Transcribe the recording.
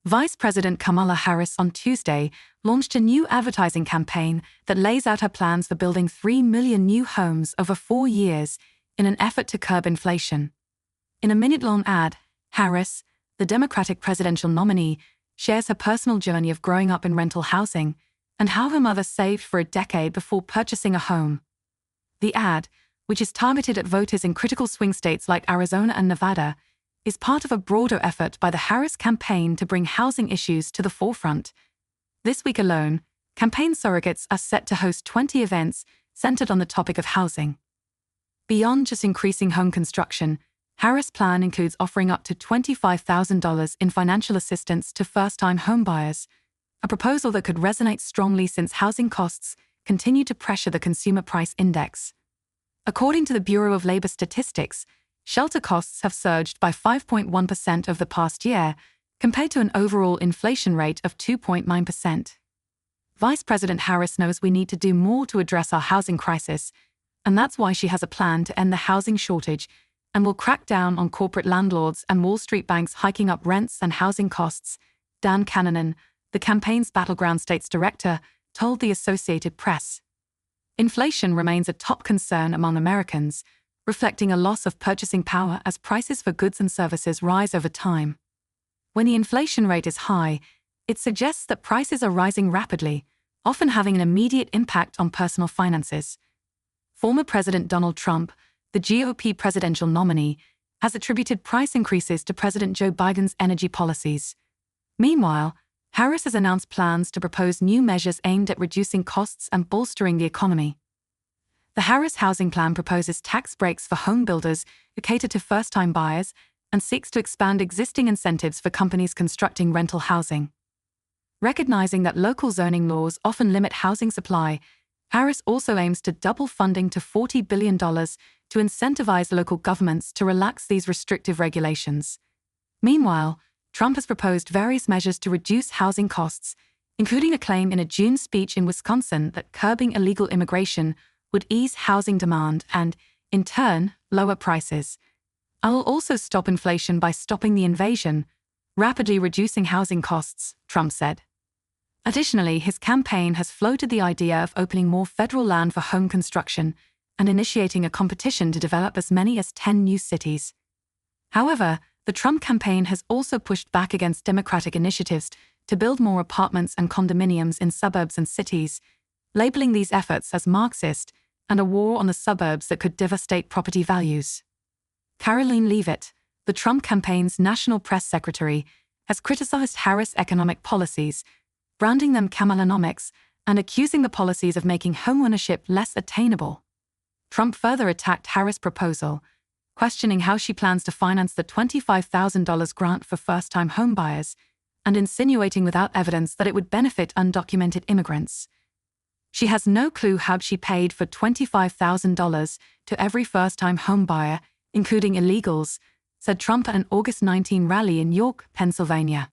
Vice President Kamala Harris on Tuesday launched a new advertising campaign that lays out her plans for building 3 million new homes over 4 years in an effort to curb inflation. In a minute-long ad, Harris, the Democratic presidential nominee, shares her personal journey of growing up in rental housing and how her mother saved for a decade before purchasing a home. The ad, which is targeted at voters in critical swing states like Arizona and Nevada, is part of a broader effort by the Harris campaign to bring housing issues to the forefront. This week alone, campaign surrogates are set to host 20 events centered on the topic of housing. Beyond just increasing home construction, Harris' plan includes offering up to $25,000 in financial assistance to first-time homebuyers, a proposal that could resonate strongly since housing costs continue to pressure the Consumer Price Index. According to the Bureau of Labor Statistics, shelter costs have surged by 5.1% over the past year, compared to an overall inflation rate of 2.9%. Vice President Harris knows we need to do more to address our housing crisis, and that's why she has a plan to end the housing shortage and will crack down on corporate landlords and Wall Street banks hiking up rents and housing costs, Dan Cannonen, the campaign's Battleground States director, told the Associated Press. Inflation remains a top concern among Americans, reflecting a loss of purchasing power as prices for goods and services rise over time. When the inflation rate is high, it suggests that prices are rising rapidly, often having an immediate impact on personal finances. Former President Donald Trump, the GOP presidential nominee, has attributed price increases to President Joe Biden's energy policies. Meanwhile, Harris has announced plans to propose new measures aimed at reducing costs and bolstering the economy. The Harris housing plan proposes tax breaks for home builders who cater to first-time buyers and seeks to expand existing incentives for companies constructing rental housing. Recognizing that local zoning laws often limit housing supply, Harris also aims to double funding to $40 billion to incentivize local governments to relax these restrictive regulations. Meanwhile, Trump has proposed various measures to reduce housing costs, including a claim in a June speech in Wisconsin that curbing illegal immigration would ease housing demand and, in turn, lower prices. "I will also stop inflation by stopping the invasion, rapidly reducing housing costs," Trump said. Additionally, his campaign has floated the idea of opening more federal land for home construction and initiating a competition to develop as many as 10 new cities. However, the Trump campaign has also pushed back against Democratic initiatives to build more apartments and condominiums in suburbs and cities, labeling these efforts as Marxist and a war on the suburbs that could devastate property values. Karoline Leavitt, the Trump campaign's national press secretary, has criticized Harris' economic policies, branding them Kamalanomics and accusing the policies of making homeownership less attainable. Trump further attacked Harris' proposal, questioning how she plans to finance the $25,000 grant for first-time homebuyers and insinuating without evidence that it would benefit undocumented immigrants. She has no clue how she paid for $25,000 to every first-time homebuyer, including illegals, said Trump at an August 19 rally in York, Pennsylvania.